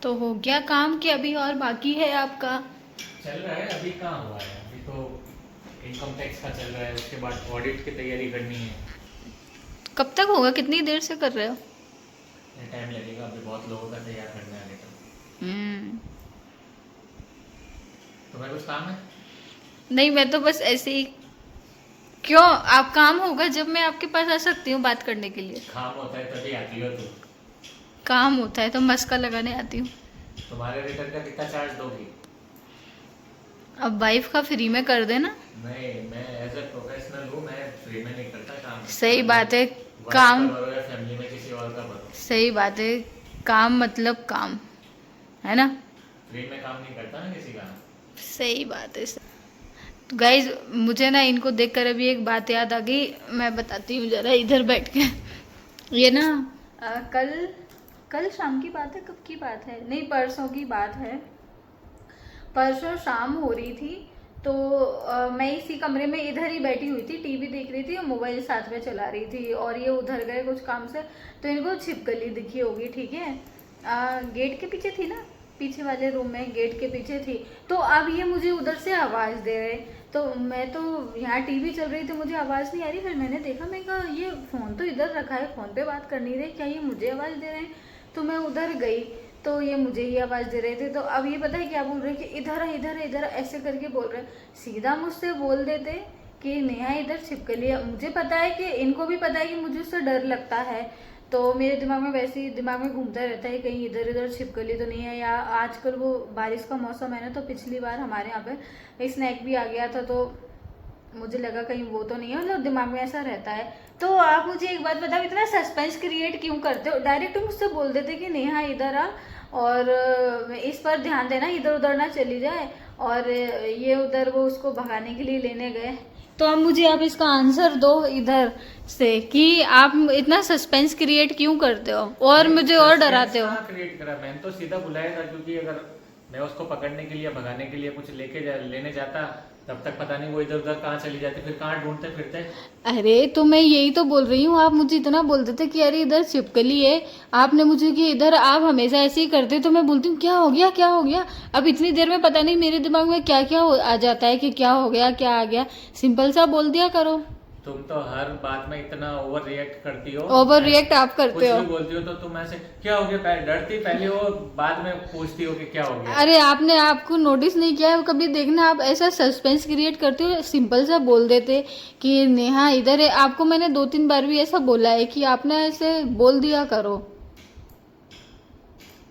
तो हो गया काम कि अभी और बाकी है आपका? चल रहा है, अभी कहाँ हुआ है। अभी तो इनकम टैक्स का चल रहा है, उसके बाद ऑडिट की तैयारी करनी है। कब तक होगा? कितनी देर से कर रहे हो? टाइम लगेगा, अभी बहुत लोगों का तैयार करना है लेटर। हम्म। तुम्हें कुछ काम है? नहीं, मैं तो बस ऐसे ही। क्यों? आप काम होगा जब मैं आपके पास आ सकती हूँ बात करने के लिए। काम होता है तभी आती हो तुम। काम होता है तो मस्का लगाने आती हूँ। तुम्हारे रिटर्न का कितना चार्ज दोगी? अब वाइफ का फ्री में कर देना। नहीं, मैं एज ए प्रोफेशनल हूँ, मैं फ्री में नहीं करता काम। सही बात है। वाइफ काम। का भरो या फैमिली में किसी और का भरो। सही बात है। काम मतलब काम है ना। फ्री में काम नहीं करता ना किसी का। सही बात है। तो गाइज, मुझे ना इनको देखकर अभी एक बात याद आ गई, मैं बताती हूँ जरा इधर बैठ के। ये ना कल कल शाम की बात है, कब की बात है, नहीं परसों की बात है। परसों शाम हो रही थी तो मैं इसी कमरे में इधर ही बैठी हुई थी, टीवी देख रही थी और मोबाइल साथ में चला रही थी, और ये उधर गए कुछ काम से, तो इनको छिपकली दिखी होगी, ठीक है। गेट के पीछे थी ना, पीछे वाले रूम में गेट के पीछे थी। तो अब ये मुझे उधर से आवाज़ दे रहे, तो मैं तो यहाँ टीवी चल रही थी, मुझे आवाज़ नहीं आ रही। फिर मैंने देखा, मैं कहा ये फ़ोन तो इधर रखा है, फ़ोन पे बात कर नहीं रहे, क्या ये मुझे आवाज़ दे रहे हैं? तो मैं उधर गई तो ये मुझे ही आवाज़ दे रहे थे। तो अब ये पता है क्या बोल रहे हैं कि इधर है, इधर है, इधर ऐसे करके बोल रहे हैं। सीधा मुझसे बोल देते कि नेहा इधर छिपकली है। मुझे पता है कि इनको भी पता है कि मुझे उससे डर लगता है, तो मेरे दिमाग में वैसे ही दिमाग में घूमता रहता है कहीं इधर उधर छिपकली तो नहीं है। या आजकल वो बारिश का मौसम है ना, तो पिछली बार हमारे यहाँ पे स्नैक भी आ गया था, तो मुझे लगा कहीं वो तो नहीं है, मतलब दिमाग में ऐसा रहता है। तो आप मुझे एक बात बताओ, इतना सस्पेंस क्रिएट क्यों करते हो? डायरेक्ट मुझसे बोल देते कि नेहा इधर आ और इस पर ध्यान देना, इधर उधर ना चली जाए। और ये उधर वो उसको भगाने के लिए लेने गए। तो अब मुझे आप इसका आंसर दो इधर से कि आप इतना सस्पेंस क्रिएट क्यों करते हो और मुझे और डराते हो? क्रिएट करा, मैंने तो सीधा बुलाया था, क्योंकि अगर मैं उसको पकड़ने के लिए भगाने के लिए कुछ लेने जाता, तब तक पता नहीं वो इधर उधर कहाँ चली जाती, फिर कहाँ ढूंढते फिरते। अरे तो मैं यही तो बोल रही हूँ, आप मुझे इतना बोल देते कि अरे इधर छिपकली है, आपने मुझे कि इधर, आप हमेशा ऐसे ही करते, तो मैं बोलती हूँ क्या हो गया, क्या हो गया। अब इतनी देर में पता नहीं मेरे दिमाग में क्या क्या आ जाता है कि क्या हो गया, क्या आ गया। सिंपल सा बोल दिया करो। तुम तो हर बात में इतना ओवर रिएक्ट करती हो। ओवर रिएक्ट आप करते कुछ हो। भी बोलती हो तो तुम ऐसे क्या हो गया, डरती पहले हो, बाद में पूछती हो कि क्या हो गया। अरे आपने आपको नोटिस नहीं किया है कभी? देखना, आप ऐसा सस्पेंस क्रिएट करते हो, सिंपल सा बोल देते कि नेहा इधर है। आपको मैंने 2-3 बार भी ऐसा बोला है कि आपने ऐसे बोल दिया करो।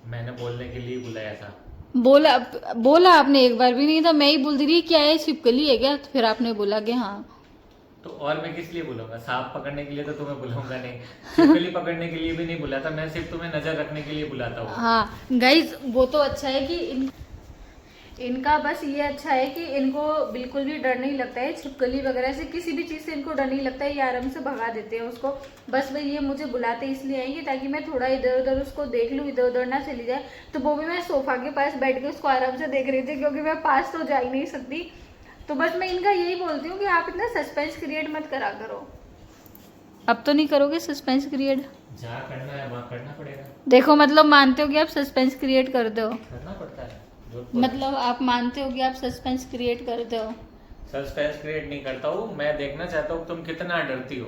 मैंने बोलने के लिए बुलाया था। बोला बोला आपने एक बार भी नहीं था, मैं ही बोलती रही क्या है छिपकली है क्या, तो फिर आपने बोला कि हाँ। तो और मैं किस लिए बुलाऊंगा? सांप पकड़ने के लिए तो तुम्हें बुलाऊंगा नहीं, छिपकली पकड़ने के लिए भी नहीं बुलाता, मैं सिर्फ तुम्हें नजर रखने के लिए बुलाता हूँ। हाँ गाइज, वो तो अच्छा है कि इनका बस ये अच्छा है कि इनको बिल्कुल भी डर नहीं लगता है छिपकली वगैरह से, किसी भी चीज़ से इनको डर नहीं लगता है, ये आराम से भगा देते हैं उसको। बस भाई ये मुझे बुलाते इसलिए आएंगे ताकि मैं थोड़ा इधर उधर उसको देख लूँ, इधर उधर ना चली जाए। तो वो भी मैं सोफा के पास बैठ के उसको आराम से देख रही थी, क्योंकि मैं पास तो जा ही नहीं सकती। तो बस मैं इनका यही बोलती हूँ कि आप इतना सस्पेंस क्रिएट मत करा करो। अब तो नहीं करोगे सस्पेंस क्रिएट? जहाँ करना है वहाँ करना पड़ेगा। देखो, मतलब मानते हो कि आप सस्पेंस क्रिएट करते हो? करना पड़ता है। मतलब आप मानते हो कि आप सस्पेंस क्रिएट करते हो? सस्पेंस क्रिएट नहीं करता हूँ, मैं देखना चाहता हूँ तुम कितना डरती हो।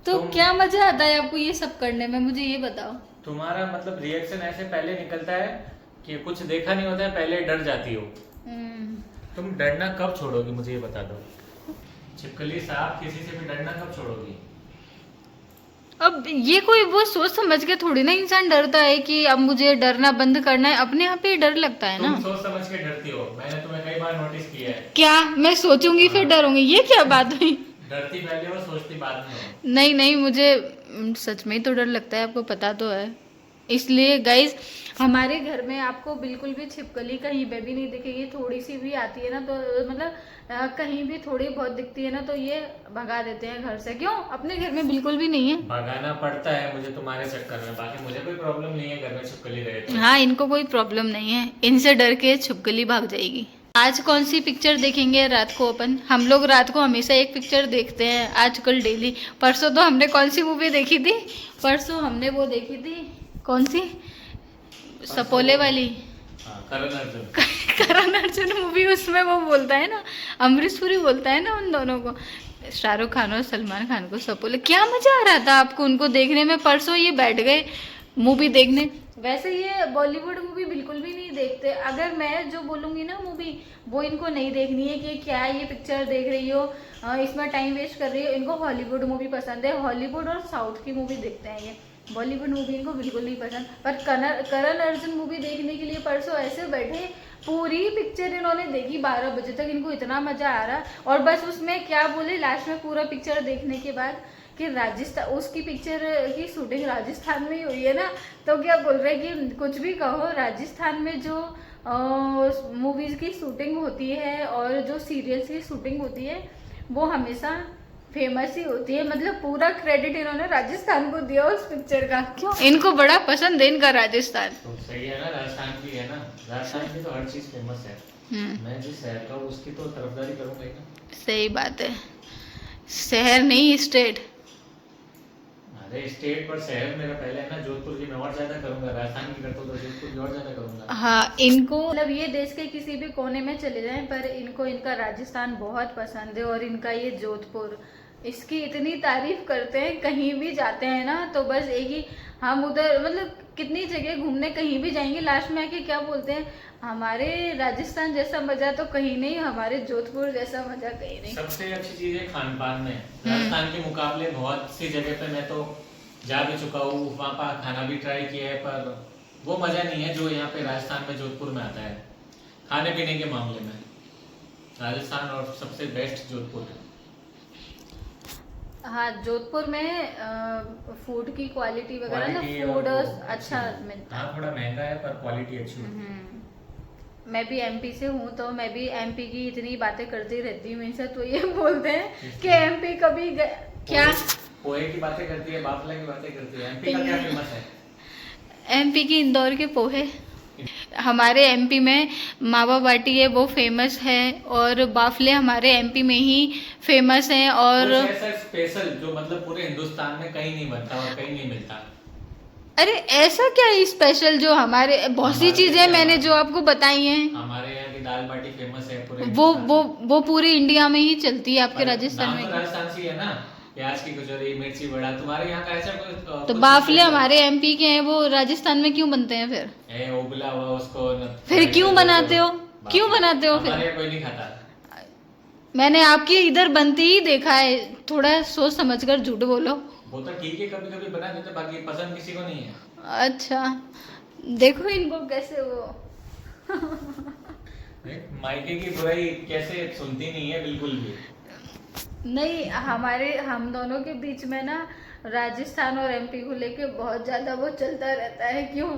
तो क्या मजा आता है आपको ये सब करने में, मुझे ये बताओ। तुम्हारा मतलब रिएक्शन ऐसे पहले निकलता है कि कुछ देखा नहीं होता है, पहले डर जाती हो। तुम डरना कब छोड़ोगी मुझे ये बता दो। छिपकली सांप किसी से भी डरना कब छोड़ोगी? अब ये कोई वो सोच समझ के थोड़ी ना इंसान डरता है कि अब मुझे डरना बंद करना है, अपने आप ही डर लगता है ना। तुम सोच समझ के डरती हो, मैंने तुम्हें कई बार नोटिस किया है। क्या मैं सोचूंगी फिर डरूंगी? ये क्या बात हुई? डरती पहले हो, सोचती बाद में हो। नहीं नहीं, मुझे सच में ही तो डर लगता है, आपको पता तो है। इसलिए गाइज, हमारे घर में आपको बिल्कुल भी छिपकली कहीं पे भी नहीं दिखेगी। थोड़ी सी भी आती है ना, तो मतलब कहीं भी थोड़ी बहुत दिखती है ना, तो ये भगा देते हैं घर से। क्यों? अपने घर में बिल्कुल भी नहीं है। भगाना पड़ता है मुझे तुम्हारे चक्कर में, बाकी मुझे कोई प्रॉब्लम नहीं है घर में छिपकली रहे तो। हाँ, इनको कोई प्रॉब्लम नहीं है, इनसे डर के छिपकली भाग जाएगी। आज कौन सी पिक्चर देखेंगे रात को अपन? हम लोग रात को हमेशा एक पिक्चर देखते हैं आजकल डेली। परसों तो हमने कौन सी मूवी देखी थी? परसों हमने वो देखी थी, कौन सी, सपोले वाली हाँ, करण अर्जुन। करण अर्जुन मूवी, उसमें वो बोलता है ना, अमरीश पुरी बोलता है ना उन दोनों को, शाहरुख खान और सलमान खान को, सपोले। क्या मजा आ रहा था आपको उनको देखने में। परसों ये बैठ गए मूवी देखने। वैसे ये बॉलीवुड मूवी बिल्कुल भी नहीं देखते। अगर मैं जो बोलूँगी ना मूवी, वो इनको नहीं देखनी है कि क्या ये पिक्चर देख रही हो, इसमें टाइम वेस्ट कर रही हो। इनको हॉलीवुड मूवी पसंद है, हॉलीवुड और साउथ की मूवी देखते हैं ये। बॉलीवुड मूवी इनको बिल्कुल नहीं पसंद। पर करण अर्जुन मूवी देखने के लिए परसों ऐसे बैठे, पूरी पिक्चर इन्होंने देखी 12 बजे तक। इनको इतना मजा आ रहा। और बस उसमें क्या बोले लास्ट में, पूरा पिक्चर देखने के बाद, कि राजस्थान, उसकी पिक्चर की शूटिंग राजस्थान में ही हुई है ना, तो क्या बोल रहे हैं कि कुछ भी कहो, राजस्थान में जो मूवीज की शूटिंग होती है और जो सीरियल्स की शूटिंग होती है, वो हमेशा फेमस ही होती है। मतलब पूरा क्रेडिट इन्होंने राजस्थान को दिया उस पिक्चर का। क्यों? इनको बड़ा पसंद है इनका राजस्थान। तो सही है ना, राजस्थान की है ना, राजस्थान की तो हर चीज फेमस है। मैं जिस शहर का हूँ उसकी तो तरफदारी करूंगा ही ना। सही बात है, शहर नहीं स्टेट। अरे स्टेट पर शहर मेरा पहले है ना, जोधपुर की मैं और ज्यादा करूंगा, राजस्थान की करता हूँ तो जोधपुर की और ज्यादा करूंगा। हाँ, इनको मतलब ये देश के किसी भी कोने में चले जाएं, पर इनको इनका राजस्थान बहुत पसंद है। और इनका ये जोधपुर, इसकी इतनी तारीफ करते हैं, कहीं भी जाते हैं ना तो बस एक ही, हम उधर मतलब कितनी जगह घूमने कहीं भी जाएंगे, लास्ट में आके क्या बोलते हैं, हमारे राजस्थान जैसा मजा तो कहीं नहीं, हमारे जोधपुर जैसा मजा कहीं नहीं। सबसे अच्छी चीज है खान पान में, राजस्थान के मुकाबले बहुत सी जगह पे मैं तो जा भी चुका हूँ, वहाँ पर खाना भी ट्राई किया है, पर वो मजा नहीं है जो यहाँ पे राजस्थान में जोधपुर में आता है। खाने पीने के मामले में राजस्थान और सबसे बेस्ट जोधपुर है। हाँ, जोधपुर में फूड की क्वालिटी वगैरह ना, फूड अच्छा मिलता है। हाँ, थोड़ा महंगा है पर क्वालिटी अच्छी है। मैं भी एमपी से हूँ, तो मैं भी एमपी की इतनी बातें करती रहती हूँ इनसे, तो ये बोलते हैं कि एमपी कभी क्या पोहे की बातें करती है, बाफला की बातें करती है। एमपी का क्या फेमस है? एमपी की इंदौर के पोहे। हमारे एमपी में मावा बाटी है, वो फेमस है, और बाफले हमारे एमपी में ही फेमस हैं। और ऐसा स्पेशल जो मतलब पूरे हिंदुस्तान में कहीं नहीं बनता और कहीं नहीं मिलता। अरे ऐसा क्या है स्पेशल जो हमारे, बहुत सी चीजें मैंने जो आपको बताई हैं। हमारे यहाँ की दाल बाटी फेमस है पूरे, वो पूरे इंडिया में ही चलती है। आपके राजस्थान में राजस्थान से है ना, प्याज की कचौरी, मिर्ची बड़ा, तुम्हारे यहाँ का ऐसा कोई तो बाफले हमारे एमपी के हैं, वो राजस्थान में क्यों बनते हैं फिर? उबला हुआ उसको फिर क्यों बनाते हो, क्यों बनाते हो फिर? हमारे कोई नहीं खाता। मैंने आपके इधर बनती ही देखा है, थोड़ा सोच समझकर झूठ बोलो। वो तो ठीक है, कभी कभी बना देते, बाकी पसंद किसी को नहीं है। अच्छा, देखो इनको कैसे वो मायके की बुराई कैसे सुनती नहीं है बिल्कुल भी नहीं। हम दोनों के बीच में ना राजस्थान और एमपी को लेके बहुत ज्यादा वो चलता रहता है। क्यों?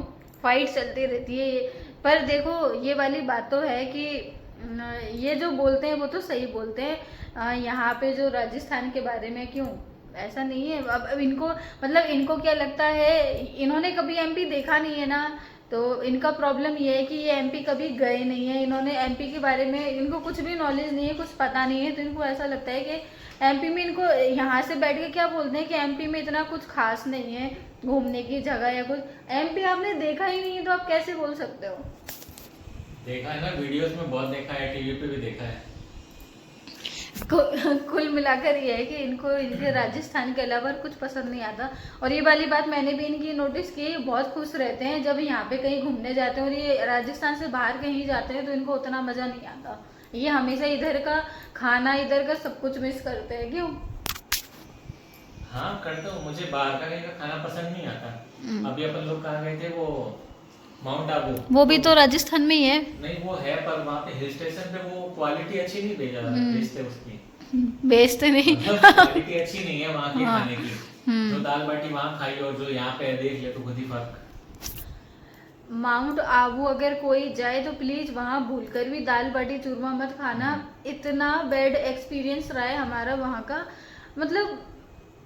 फाइट चलती रहती है ये। पर देखो ये वाली बात तो है कि ये जो बोलते हैं वो तो सही बोलते हैं। यहाँ पे जो राजस्थान के बारे में, क्यों ऐसा नहीं है। अब इनको मतलब इनको क्या लगता है, इन्होंने कभी एमपी देखा नहीं है ना, तो इनका प्रॉब्लम ये है कि ये एमपी कभी गए नहीं है, इन्होंने एमपी के बारे में इनको कुछ भी नॉलेज नहीं है, कुछ पता नहीं है। तो इनको ऐसा लगता है कि एमपी में, इनको यहाँ से बैठ के क्या बोलते हैं कि एमपी में इतना कुछ खास नहीं है घूमने की जगह या कुछ। एमपी आपने देखा ही नहीं है तो आप कैसे बोल सकते हो? देखा है ना, वीडियोस में बहुत देखा है, टीवी पे भी देखा है। कुल मिलाकर ये है कि इनको इनके राजस्थान के अलावा कुछ पसंद नहीं आता। और ये वाली बात मैंने भी इनकी नोटिस की, बहुत खुश रहते हैं जब यहाँ पे कहीं घूमने जाते हैं, और ये राजस्थान से बाहर कहीं जाते हैं तो इनको उतना मजा नहीं आता। ये हमेशा इधर का खाना, इधर का सब कुछ मिस करते हैं। क्यों? हाँ करता हूँ, मुझे बाहर का कहीं का खाना पसंद नहीं आता। अभी अपन लोग कहाँ गए थे, वो माउंट आबू, वो भी तो राजस्थान में ही है। नहीं वो है, पर वहाँ पे हिल स्टेशन पे वो क्वालिटी अच्छी नहीं भेजते उसकी, बेचते नहीं, क्वालिटी अच्छी नहीं है वहाँ के हाँ। खाने की। जो दाल बाटी वहाँ खाई और जो यहाँ पे देख ले तो खुद ही फर्क। माउंट आबू अगर कोई जाए तो प्लीज वहाँ भूलकर भी दाल बाटी चूरमा मत खाना। इतना बैड एक्सपीरियंस रहा है हमारा वहाँ का। मतलब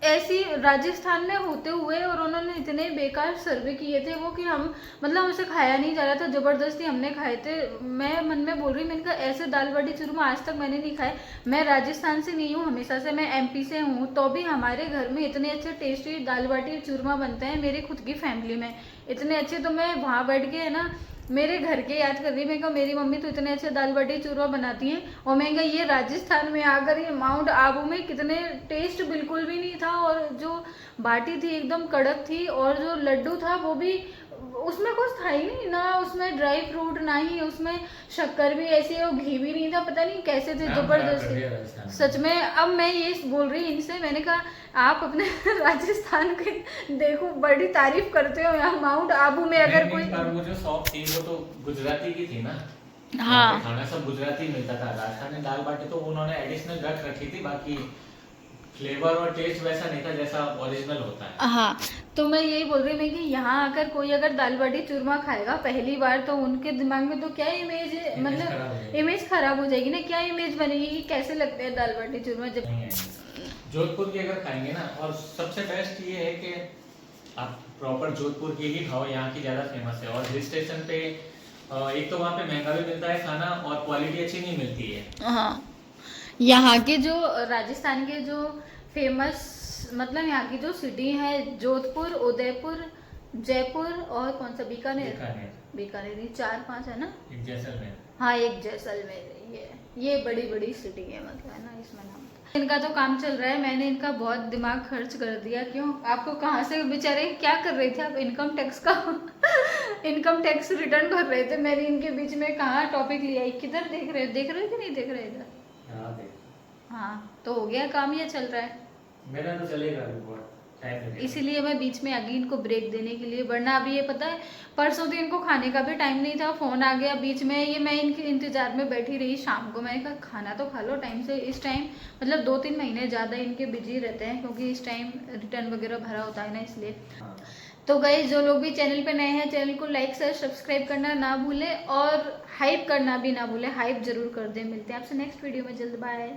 ऐसी राजस्थान में होते हुए और उन्होंने इतने बेकार सर्वे किए थे वो कि हम मतलब हमसे खाया नहीं जा रहा था, ज़बरदस्ती हमने खाए थे। मैं मन में बोल रही, मैंने कहा ऐसे दाल बाटी चूरमा आज तक मैंने नहीं खाए। मैं राजस्थान से नहीं हूँ, हमेशा से मैं एमपी से हूँ, तो भी हमारे घर में इतने अच्छे टेस्टी दाल बाटी चूरमा बनते हैं मेरी खुद की फैमिली में, इतने अच्छे। तो मैं वहाँ बैठ के है ना मेरे घर के याद कर रही, मैं कहा मेरी मम्मी तो इतने अच्छे दाल बाटी चूरमा बनाती हैं, और मैं कहा ये राजस्थान में आकर ये माउंट आबू में कितने टेस्ट बिल्कुल भी नहीं था, और जो बाटी थी एकदम कड़क थी, और जो लड्डू था वो भी उसमें कुछ था ही नहीं, ना उसमें ड्राई फ्रूट ना ही उसमें शक्कर भी ऐसी और घी भी नहीं था, पता नहीं कैसे थे, जबरदस्त सच में। अब मैं ये बोल रही इनसे, मैंने कहा आप अपने राजस्थान के देखो बड़ी तारीफ करते हो, यहाँ माउंट आबू में अगर कोई पर वो जो शॉप थी वो तो गुजराती की थी ना। हाँ खाना सब गुजराती मिलता था, राजस्थानी दाल बाटी तो उन्होंने एडिशनल रख रखी थी, बाकी फ्लेवर और टेस्ट वैसा नहीं था जैसा ओरिजिनल होता है। हाँ, तो मैं यही बोल रही हूँ कि यहाँ आकर कोई अगर दाल बाटी चूरमा खाएगा पहली बार, तो उनके दिमाग में तो क्या इमेज है, मतलब इमेज खराब हो जाएगी ना, क्या इमेज बनेगी कि कैसे लगते हैं दाल बाटी चूरमा। जब जोधपुर की अगर खाएंगे ना, और सबसे बेस्ट ये है कि आप प्रॉपर जोधपुर की ही खाओ, यहाँ की ज़्यादा फेमस है। और हिल स्टेशन पे एक तो वहाँ पे महंगा भी मिलता है खाना, और क्वालिटी अच्छी नहीं मिलती है। हाँ, यहाँ के जो राजस्थान के जो फेमस मतलब यहाँ की जो सिटी है, जोधपुर, उदयपुर, जयपुर और कौन सा बीकानेर, बीकानेर ये 4-5 है ना, एक जैसलमेर, हाँ एक जैसलमेर, ये बड़ी बड़ी सिटी है मतलब है ना, इसमें नाम इनका तो काम चल रहा है। मैंने इनका बहुत दिमाग खर्च कर दिया। क्यों, आपको कहाँ से बेचारे क्या कर रहे थे आप, इनकम टैक्स का इनकम टैक्स रिटर्न कर रहे थे, मैंने इनके बीच में कहाँ टॉपिक लिया, किधर देख रहे कि नहीं देख रहे इधर। हाँ, तो हो गया काम, ये चल रहा है, मेरा तो चलेगा बहुत टाइम, इसीलिए मैं बीच में आ गई इनको ब्रेक देने के लिए। वरना अभी ये पता है परसों तो इनको खाने का भी टाइम नहीं था, फोन आ गया बीच में, ये मैं इनके इंतजार में बैठी रही शाम को। मैंने कहा खाना तो खा लो टाइम से। इस टाइम मतलब 2-3 महीने ज़्यादा इनके बिजी रहते हैं, क्योंकि इस टाइम रिटर्न वगैरह भरा होता है ना, इसलिए। तो गाइस, जो लोग भी चैनल पे नए हैं, चैनल को लाइक शेयर सब्सक्राइब करना ना भूलें, और हाइप करना भी ना भूलें, हाइप जरूर कर दें। मिलते हैं आपसे नेक्स्ट वीडियो में जल्द, बाय।